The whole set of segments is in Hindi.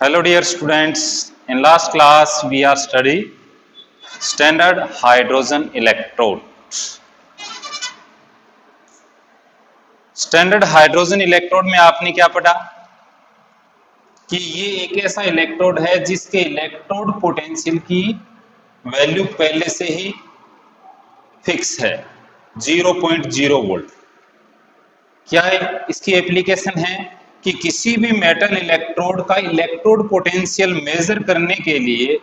Hello dear students, in last class we are study standard hydrogen electrode. Standard hydrogen electrode में आपने क्या पढ़ा कि ये एक ऐसा इलेक्ट्रोड है जिसके इलेक्ट्रोड पोटेंशियल की वैल्यू पहले से ही फिक्स है 0.0 वोल्ट। क्या इसकी एप्लीकेशन है कि किसी भी मेटल इलेक्ट्रोड का इलेक्ट्रोड पोटेंशियल मेजर करने के लिए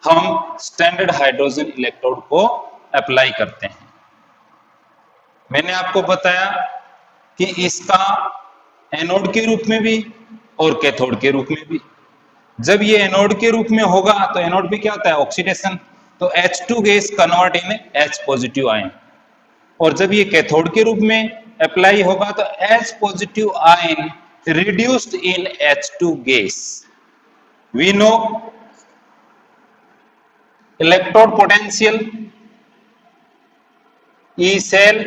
हम स्टैंडर्ड हाइड्रोजन इलेक्ट्रोड को अप्लाई करते हैं। मैंने आपको बताया कि इसका एनोड के रूप में भी और कैथोड के रूप में भी। जब ये एनोड के रूप में होगा तो एनोड पे क्या होता है, ऑक्सीडेशन, तो H2 gas convert in H positive ion, और जब ये कैथोड के रूप में अप्लाई होगा तो H positive ion reduced in H2 gas. We know electrode potential E cell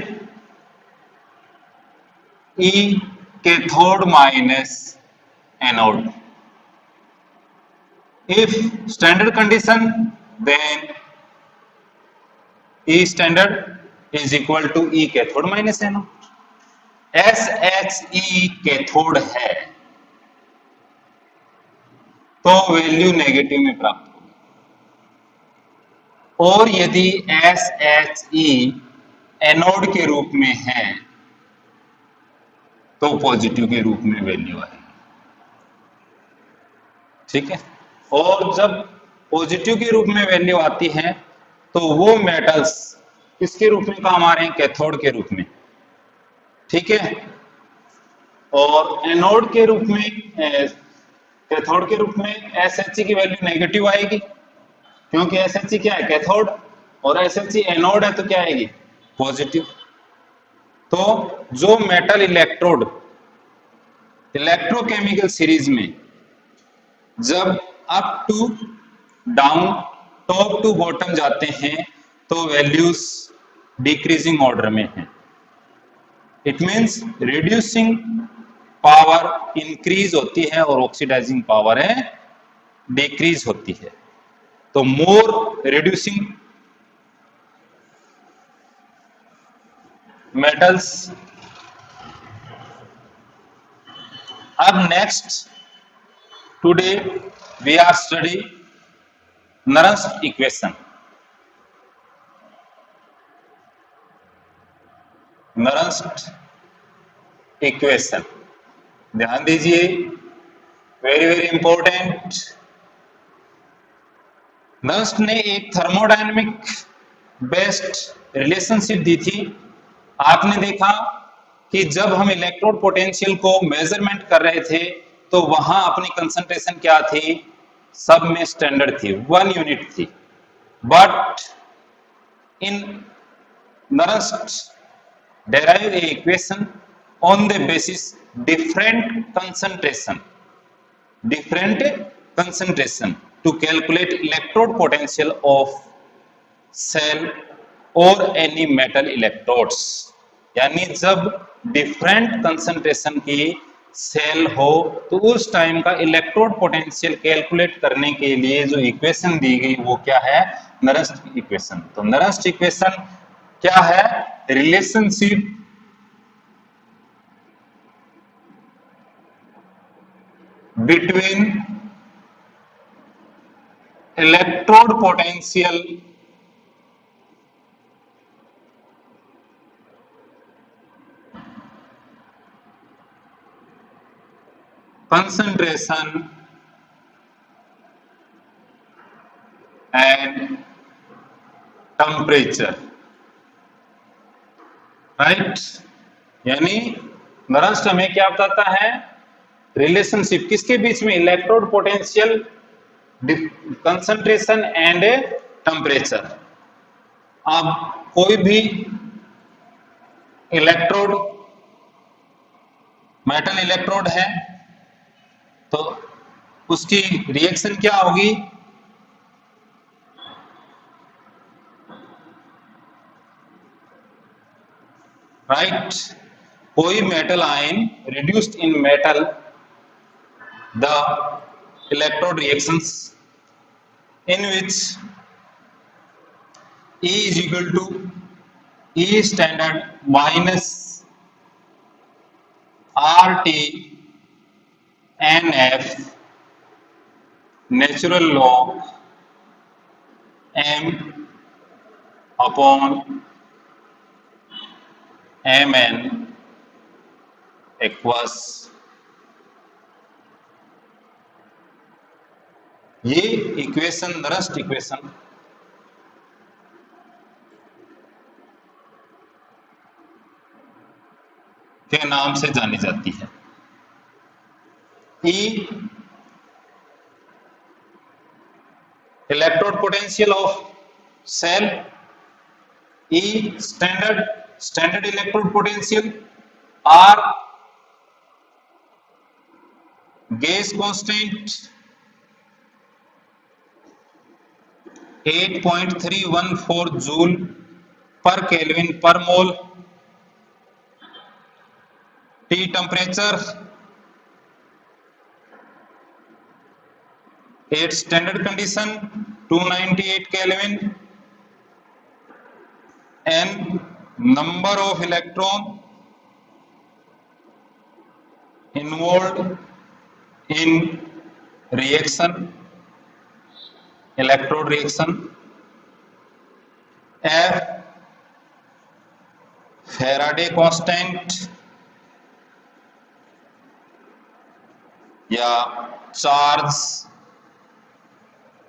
E cathode minus anode. If standard condition, then E standard is equal to E cathode minus anode. SHE cathode है तो वैल्यू नेगेटिव में प्राप्त होगी, और यदि SHE एनोड के रूप में है तो पॉजिटिव के रूप में वैल्यू आएगी। ठीक है, और जब पॉजिटिव के रूप में वैल्यू आती है तो वो मेटल्स किसके रूप में काम आ रहे हैं, कैथोड के रूप में। ठीक है, और एनोड के रूप में कैथोड के रूप में SHE की वैल्यू नेगेटिव आएगी, क्योंकि SHE क्या है, कैथोड, और SHE एनोड है तो क्या आएगी, पॉजिटिव। तो जो मेटल इलेक्ट्रोड इलेक्ट्रोकेमिकल सीरीज में जब up to down, top to bottom जाते हैं तो वैल्यूज डिक्रीजिंग ऑर्डर में हैं। It means reducing power increase होती है और ऑक्सीडाइजिंग पावर है डिक्रीज होती है। तो मोर रिड्यूसिंग मेटल्स। अब next today we are study Nernst equation. Nernst equation ध्यान दीजिए, वेरी वेरी इंपॉर्टेंट। नरस्ट ने एक थर्मोडायनेमिक बेस्ड रिलेशनशिप दी थी। आपने देखा कि जब हम इलेक्ट्रोड पोटेंशियल को मेजरमेंट कर रहे थे तो वहां अपनी कंसंट्रेशन क्या थी, सब में स्टैंडर्ड थी, 1 यूनिट थी। But in Nernst derive a equation on the basis different concentration to calculate electrode potential of cell or any metal electrodes। यानी जब डिफरेंट कंसंट्रेशन की सेल हो तो उस टाइम का इलेक्ट्रोड पोटेंशियल कैलकुलेट करने के लिए जो इक्वेशन दी गई वो क्या है, नरस्ट इक्वेशन। तो नरस्ट इक्वेशन क्या है, relationship between electrode potential concentration and temperature, right. यानी नरस्ट हमें क्या बताता है, रिलेशनशिप किसके बीच में, electrode potential, concentration and temperature. अब कोई भी इलेक्ट्रोड मेटल इलेक्ट्रोड है तो उसकी रिएक्शन क्या होगी, राइट। कोई metal ion reduced in metal, the electrode reactions in which E is equal to E standard minus RT NF natural log M upon Mn aqueous। ये इक्वेशन नरस्ट इक्वेशन के नाम से जानी जाती है। E electrode potential of cell, E standard electrode potential, R gas constant 8.314 joule per kelvin per mole, T temperature at standard condition 298 kelvin, n number of electron involved in reaction, electrode reaction, F Faraday constant या charge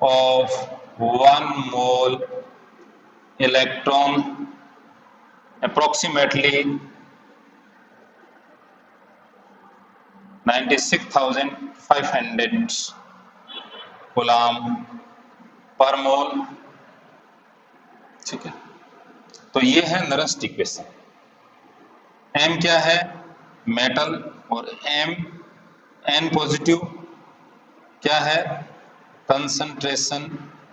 of 1 mole electron approximately 96,500 coulomb per mole. ठीक है, तो ये है नरस्ट इक्वेशन। M क्या है? मेटल, और N पॉजिटिव क्या है? Concentration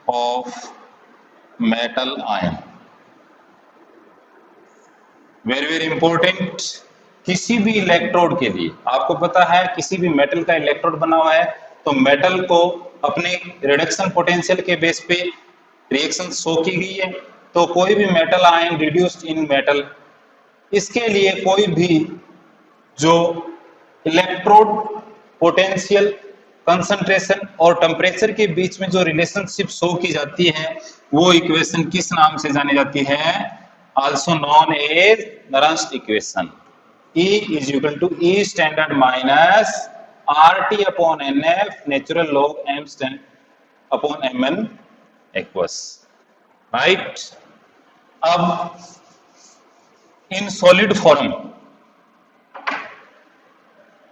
of metal ion. Very very important. किसी भी इलेक्ट्रोड के लिए आपको पता है, किसी भी मेटल का इलेक्ट्रोड बना हुआ है तो मेटल को अपने रिडक्शन पोटेंशियल के बेस पे रिएक्शन शो की गई है। तो कोई भी मेटल आयन रिड्यूस्ड इन मेटल, इसके लिए कोई भी जो इलेक्ट्रोड पोटेंशियल, कंसंट्रेशन और टेम्परेचर के बीच में जो रिलेशनशिप शो की जाती है वो इक्वेशन किस नाम से जानी जाती है? Also known as Nernst equation. E is equal to E standard minus RT upon NF natural log M stand upon Mn aqueous, right? अब in solid form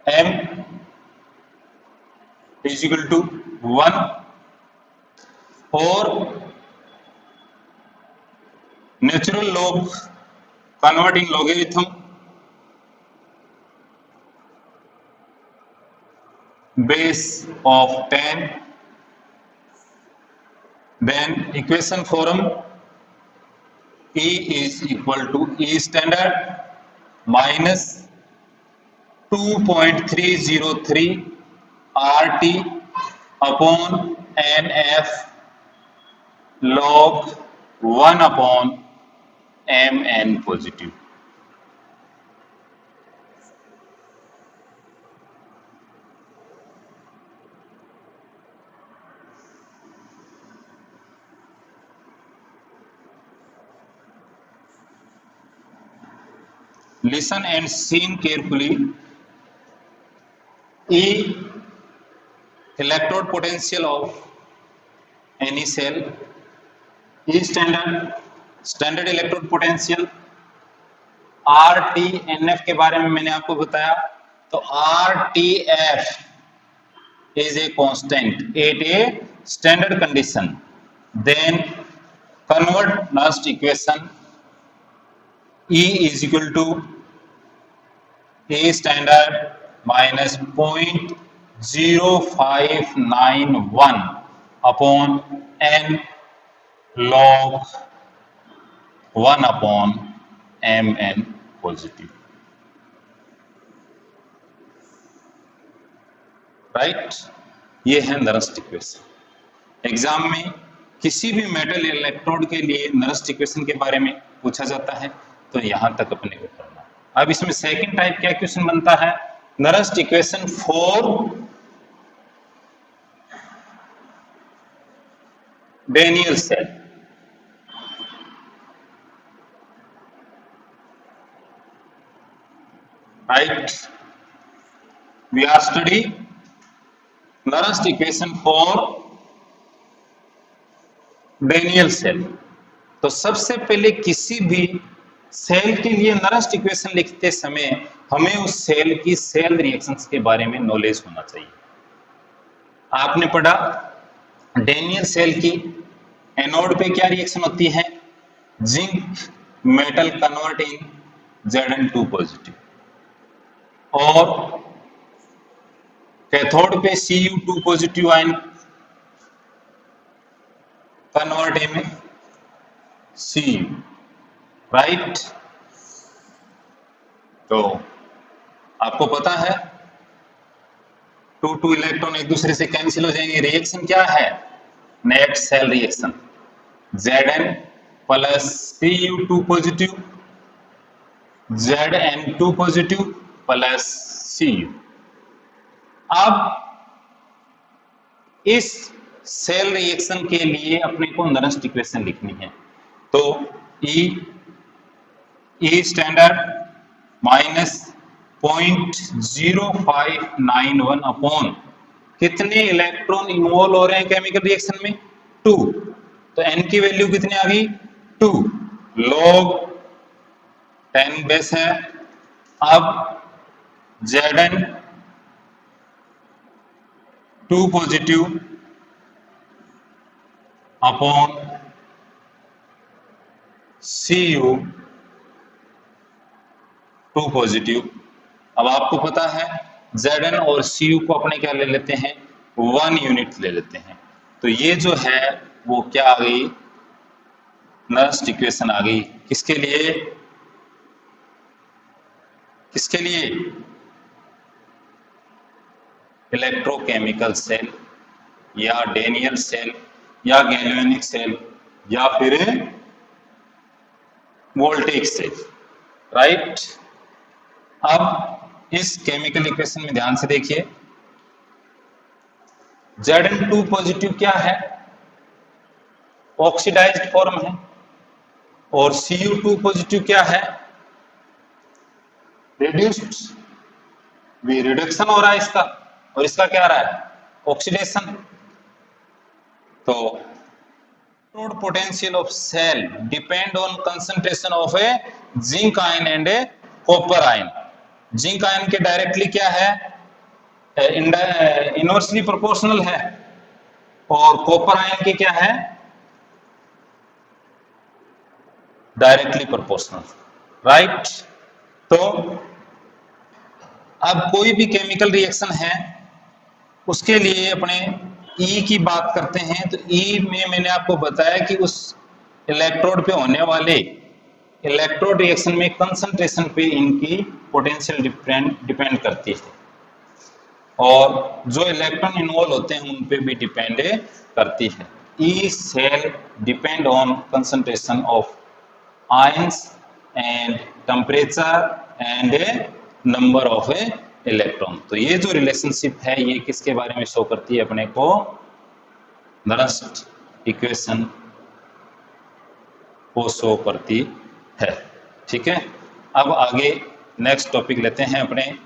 M is equal to 1 और natural log converting logarithm base of 10, then equation form E is equal to E standard minus 2.303 RT upon NF log 1 upon Mn positive। Listen and seen carefully. E electrode potential of any cell, E standard electrode potential, RTNF के बारे में मैंने आपको बताया। तो RTF is a constant at a standard condition, then convert Nernst equation, E is equal to A standard minus 0.0591 upon N log 1 upon Mn positive, right? ये है नरस्ट इक्वेशन। एग्जाम में किसी भी मेटल इलेक्ट्रोड के लिए नरस्ट इक्वेशन के बारे में पूछा जाता है, तो यहां तक अपने को करना। अब इसमें सेकंड टाइप क्या क्वेश्चन बनता है, Nernst equation for Daniell cell. Right, we are study Nernst equation for Daniell cell. तो सबसे पहले किसी भी सेल के लिए नरस्ट इक्वेशन लिखते समय हमें उस सेल की सेल रिएक्शंस के बारे में नॉलेज होना चाहिए। आपने पढ़ा डेनियल सेल की एनोड पे क्या रिएक्शन होती है, zinc metal convert in Zn2 positive, और कैथोड पे Cu2 positive ion convert in Cu। Right, तो आपको पता है 2 इलेक्ट्रॉन एक दूसरे से कैंसिल हो जाएंगे। रिएक्शन क्या है, net cell reaction, Zn plus Cu2 positive Zn2 positive plus Cu। अब इस सेल रिएक्शन के लिए अपने को नरस्ट इक्वेशन लिखनी है, तो ई स्टैंडर्ड माइनस 0.0591 अपॉन कितने इलेक्ट्रॉन इन्वॉल्व हो रहे हैं केमिकल रिएक्शन में, 2। तो n की वैल्यू कितनी आ गई, 2 log 10 बेस है। अब Zn2 positive upon Cu2 positive. अब आपको पता है Zn और Cu को अपने क्या ले लेते हैं, 1 यूनिट ले लेते हैं। तो ये जो है वो क्या आ गई, नरस्ट इक्वेशन आ गई। किसके लिए, किसके लिए, इलेक्ट्रोकेमिकल सेल या डेनियल सेल या गैल्वेनिक सेल या फिर वोल्टेइक सेल। राइट, अब इस केमिकल इक्वेशन में ध्यान से देखिए, Zn2 पॉजिटिव क्या है, ऑक्सीडाइज्ड फॉर्म है, और Cu2 पॉजिटिव क्या है, रिड्यूस्ड, भी रिडक्शन हो रहा है इसका, और इसका क्या आ रहा है, ऑक्सीडेशन। तो electrode potential of cell depend on concentration of a zinc ion and a copper ion। Zinc ion के डायरेक्टली क्या है, इनवर्सली प्रोपोर्शनल है, और कॉपर आयन के क्या है, डायरेक्टली प्रोपोर्शनल। राइट, तो अब कोई भी केमिकल रिएक्शन है उसके लिए अपने ई की बात करते हैं, तो ई में मैंने आपको बताया कि उस इलेक्ट्रोड पे होने वाले इलेक्ट्रोड रिएक्शन में कंसंट्रेशन पे इनकी पोटेंशियल डिपेंड करती है, और जो इलेक्ट्रॉन इन्वॉल्व होते हैं उन पे भी डिपेंड करती है। E cell depend on concentration of ions and temperature and number of electron. तो ये जो रिलेशनशिप है ये किसके बारे में शो करती है, अपने को नरस्ट इक्वेशन को शो करती है। ठीक है, अब आगे नेक्स्ट टॉपिक लेते हैं अपने,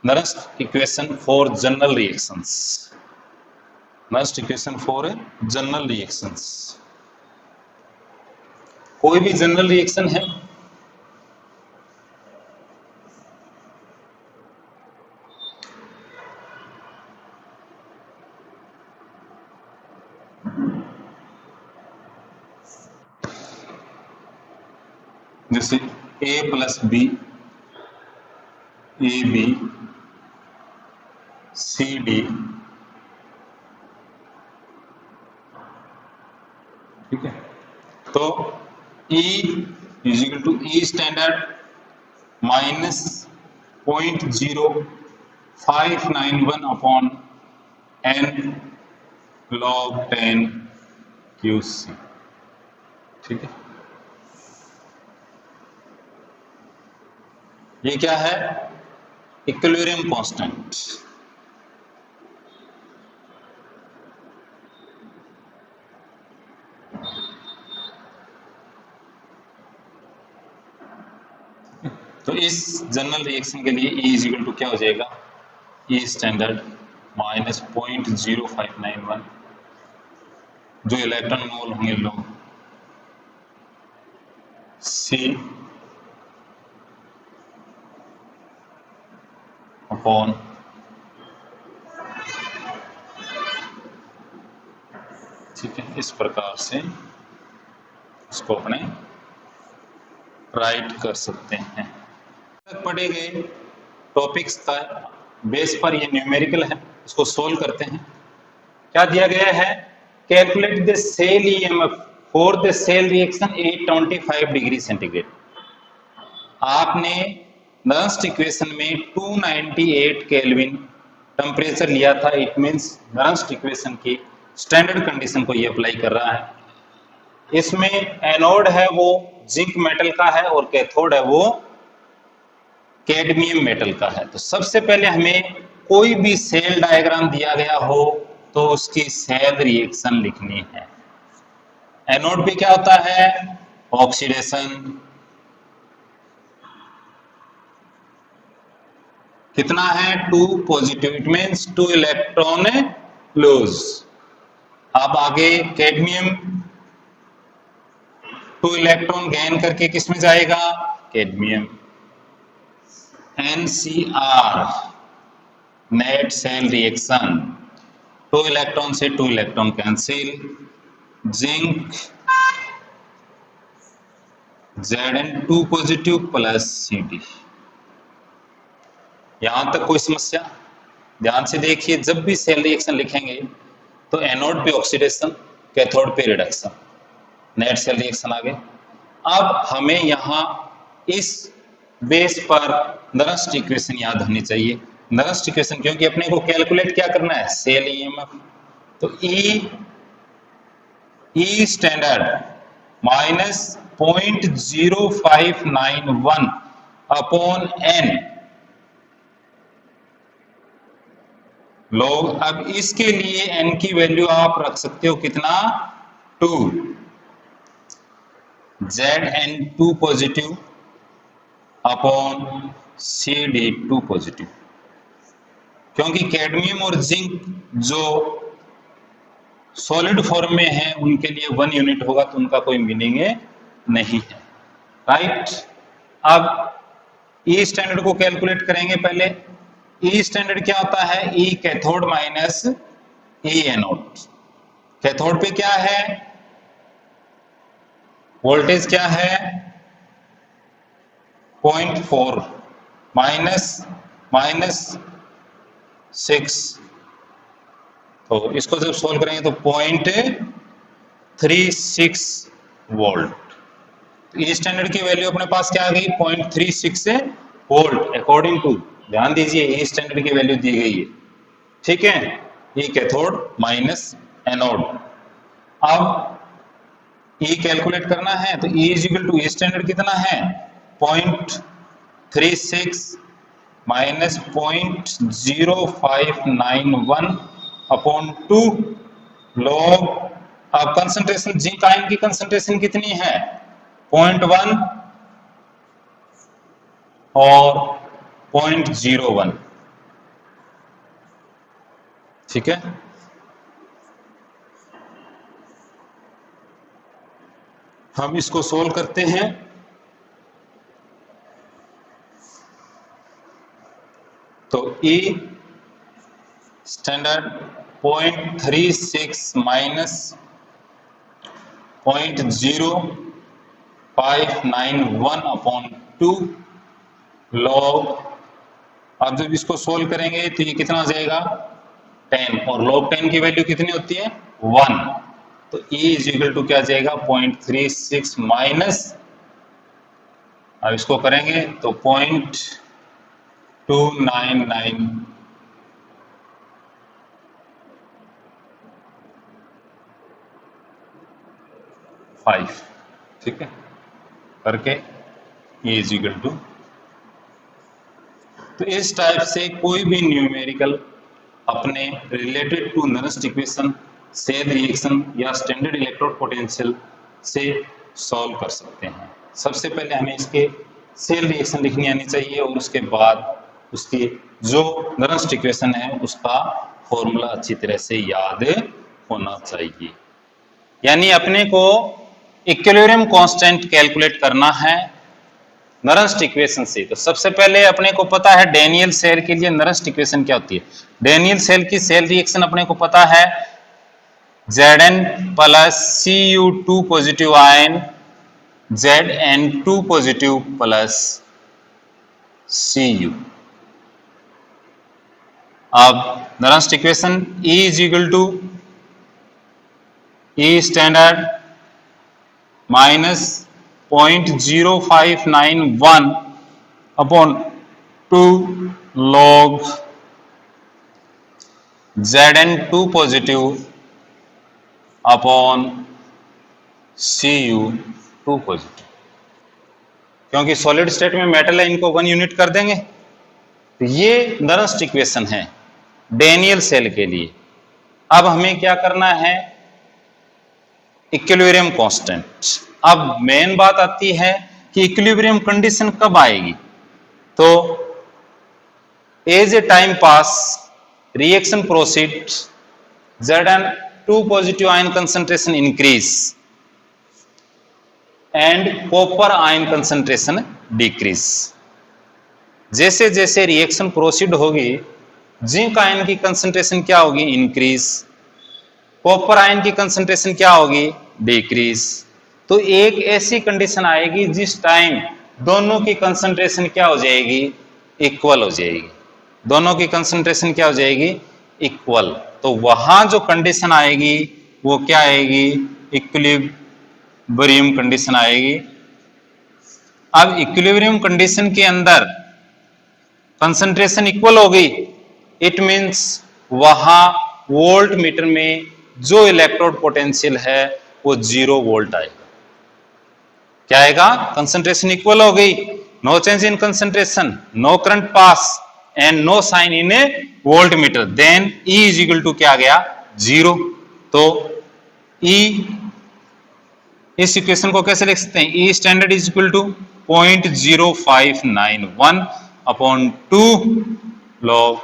Nernst equation for general reactions. Nernst equation for general reactions, कोई भी जनरल रिएक्शन है जैसे A plus B, A B, C D, ठीक है। तो E is equal to E standard minus 0.0591 upon n log 10 QC। ठीक है, ये क्या है? Equilibrium constant. तो इस जनरल रिएक्शन के लिए E इज इक्वल टू क्या हो जाएगा? E स्टैंडर्ड माइनस 0.0591 जो इलेक्ट्रॉन मोल होंगे लोग C अपॉन ठीक है, इस प्रकार से इसको अपने राइट कर सकते हैं। पढ़े गए टॉपिक्स का बेस पर ये न्यूमेरिकल है, इसको सोल्व करते हैं। क्या दिया गया है? Calculate the cell EMF for the cell reaction 825 degree centigrade. आपने नर्स्ट इक्वेशन में 298 केल्विन टेम्परेचर लिया था, इट मींस नर्स्ट इक्वेशन की स्टैंडर्ड कंडीशन को ये अप्लाई कर रहा है। इसमें एनोड है वो जिंक मेटल का है और कैथोड है वो कैडमियम मेटल का है। तो सबसे पहले हमें कोई भी सेल डायग्राम दिया गया हो तो उसकी सेल रिएक्शन लिखनी है। एनोड पे क्या होता है? ऑक्सीडेशन। कितना है? 2 positive, it means 2 electron lose. अब आगे कैडमियम 2 इलेक्ट्रॉन गेन करके किसमें जाएगा? Cadmium. NCr net cell reaction, 2 electron से 2 electron cancel. Zinc Zn2 positive plus Cd। यहां तक कोई समस्या? ध्यान से देखिए, जब भी सेल रिएक्शन लिखेंगे तो एनोड पे ऑक्सीडेशन, कैथोड पे रिडक्शन, नेट सेल रिएक्शन आगे। अब हमें यहाँ इस बेस पर नरस्ट इक्वेशन याद होनी चाहिए। नरस्ट इक्वेशन क्योंकि अपने को कैलकुलेट क्या करना है? Cell EMF. तो E standard minus 0.0591 upon n log. अब इसके लिए n की वैल्यू आप रख सकते हो कितना? 2। Zn2 positive upon Cd2 positive, क्योंकि कैडमियम और जिंक जो सॉलिड फॉर्म में है उनके लिए 1 यूनिट होगा तो उनका कोई मीनिंग नहीं है। राइट। अब ई स्टैंडर्ड को कैलकुलेट करेंगे। पहले ई स्टैंडर्ड क्या होता है? ई कैथोड माइनस ई एनोड। कैथोड पे क्या है? वोल्टेज क्या है? 0.4 माइनस 6। तो इसको जब सोल्व करेंगे तो 0.36 वोल्ट। ई स्टैंडर्ड की वैल्यू अपने पास क्या आ गई? 0.36 वोल्ट अकॉर्डिंग टू, ध्यान दीजिए, ई स्टैंडर्ड की वैल्यू दी गई है। ठीक है, ई कैथोड माइनस एनोड। अब ई कैलकुलेट करना है तो E is equal to E standard कितना है? 0.36 माइनस 0.0591 अपॉन 2 लॉग। अब कंसंट्रेशन जिंक आयन की कंसंट्रेशन कितनी है? 0.1 और 0.01। ठीक है, हम इसको सोल्व करते हैं। तो E standard 0.36 minus 0.0591 upon 2 log. अब जब इसको सोल्व करेंगे तो ये कितना आ जाएगा? 10, और लॉग 10 की वैल्यू कितनी होती है? 1। तो E इज इक्वल टू क्या आ जाएगा? 0.36 माइनस, अब इसको करेंगे तो 0.299 5, ठीक है, करके E इज इक्वल टू। तो इस टाइप से कोई भी न्यूमेरिकल अपने related to Nernst equation, cell reaction या स्टैंडर्ड इलेक्ट्रोड पोटेंशियल से सॉल्व कर सकते हैं। सबसे पहले हमें इसके सेल रिएक्शन लिखनी आनी चाहिए और उसके बाद उसकी जो नरेस्ट इक्वेशन है उसका फॉर्मूला अच्छी तरह से याद होना चाहिए। यानी अपने को इक्विलिब्रियम कांस्टेंट कैलकुलेट करना है नरेस्ट इक्वेशन से। तो सबसे पहले अपने को पता है डेनियल सेल के लिए नरेस्ट इक्वेशन क्या होती है। डेनियल सेल की सेल रिएक्शन अपने को पता है Zn plus Cu2 positive ion Zn2 positive plus Cu। अब Nernst equation E is equal to E standard minus 0.0591 upon 2 log Zn2 positive upon Cu2 positive. क्योंकि सॉलिड स्टेट में मेटल है, इनको 1 यूनिट कर देंगे। तो ये नरेस्ट इक्वेशन है डेनियल सेल के लिए। अब हमें क्या करना है, इक्विलिब्रियम कांस्टेंट। अब मेन बात आती है कि इक्विलिब्रियम कंडीशन कब आएगी। तो as a time pass reaction proceed Zn2 positive ion concentration increase and copper ion concentration decrease. जैसे जैसे रिएक्शन प्रोसीड होगी जिंक आयन की कंसंट्रेशन क्या होगी, इंक्रीज। कॉपर आयन की कंसंट्रेशन क्या होगी, डिक्रीज। तो एक ऐसी कंडीशन आएगी जिस टाइम दोनों की कंसंट्रेशन क्या हो जाएगी, इक्वल हो जाएगी। दोनों की कंसंट्रेशन क्या हो जाएगी, इक्वल। तो वहां जो कंडीशन आएगी वो क्या आएगी, इक्विलिब्रियम कंडीशन आएगी। अब इक्विलिब्रियम कंडीशन के अंदर कंसंट्रेशन इक्वल हो गई, इट मींस वहां वोल्ट मीटर में जो इलेक्ट्रोड पोटेंशियल है वो 0 वोल्ट आएगा। क्या आएगा, कंसंट्रेशन इक्वल हो गई, no change in concentration, no current pass and no sign in a voltmeter, then E is equal to क्या आ गया, 0। तो E इस इक्वेशन को कैसे लिख सकते हैं, E standard is equal to 0.0591 upon 2 log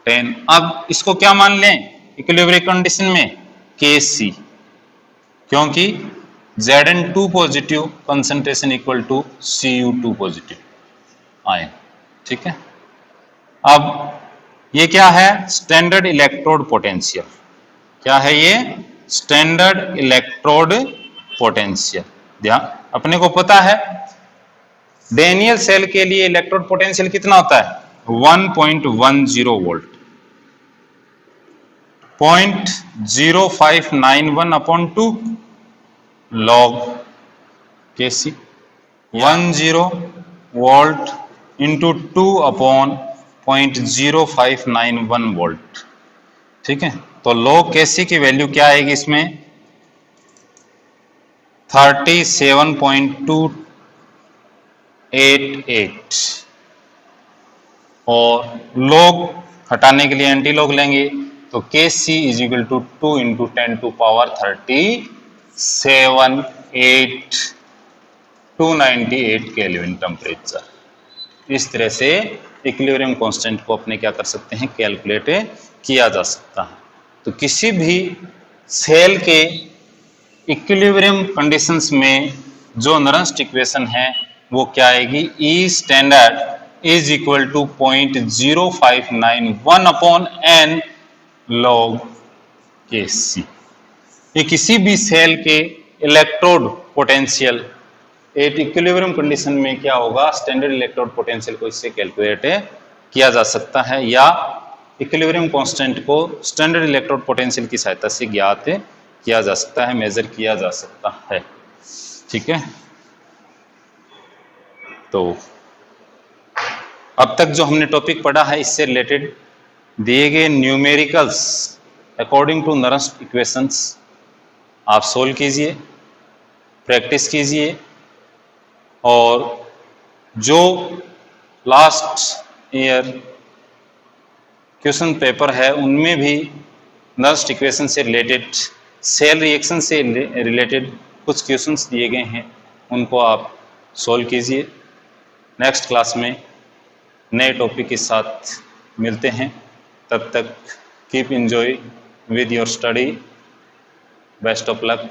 10। अब इसको क्या मान लें इक्विलिब्रियम कंडीशन में, Kc, क्योंकि Zn2 positive concentration equal to Cu2 positive ion, ठीक है। अब ये क्या है, स्टैंडर्ड इलेक्ट्रोड पोटेंशियल। क्या है ये, स्टैंडर्ड इलेक्ट्रोड पोटेंशियल। ध्यान, अपने को पता है डेनियल सेल के लिए इलेक्ट्रोड पोटेंशियल कितना होता है, 1.10 volt, 0.0591 upon 2 log Kc, 10 volt into 2 upon 0.0591 volt, ठीक है। तो log Kc की वैल्यू क्या आएगी इसमें, 37.288 और log हटाने के लिए एंटी लॉग लेंगे तो Kc is equal to 2 into 10 to power 37.298 kelvin temperature. इस तरह से इक्विलिब्रियम कांस्टेंट को अपने क्या कर सकते हैं, कैलकुलेट किया जा सकता है। तो किसी भी सेल के इक्विलिब्रियम कंडीशंस में जो नरेस्ट इक्वेशन है वो क्या आएगी, E standard is equal to 0.0591 upon n log Kc। ये किसी भी सेल के इलेक्ट्रोड पोटेंशियल एक इक्विलिब्रियम कंडीशन में क्या होगा, स्टैंडर्ड इलेक्ट्रोड पोटेंशियल को इससे कैलकुलेट किया जा सकता है या इक्विलिब्रियम कांस्टेंट को स्टैंडर्ड इलेक्ट्रोड पोटेंशियल की सहायता से ज्ञात किया जा सकता है, मेजर किया जा सकता है, ठीक है। तो अब तक जो हमने टॉपिक पढ़ा है इससे रिलेटेड दिए गए न्यूमेरिकल्स अकॉर्डिंग टू नरेस्ट इक्वेशंस आप सोल्व कीजिए प्रैक्टिस कीजिए और जो लास्ट ईयर क्वेश्चन पेपर है उनमें भी नर्स्ट इक्वेशन से रिलेटेड, सेल रिएक्शन से रिलेटेड कुछ क्वेश्चंस दिए गए हैं, उनको आप सॉल्व कीजिए। नेक्स्ट क्लास में नए टॉपिक के साथ मिलते हैं, तब तक keep enjoy with your study, best of luck.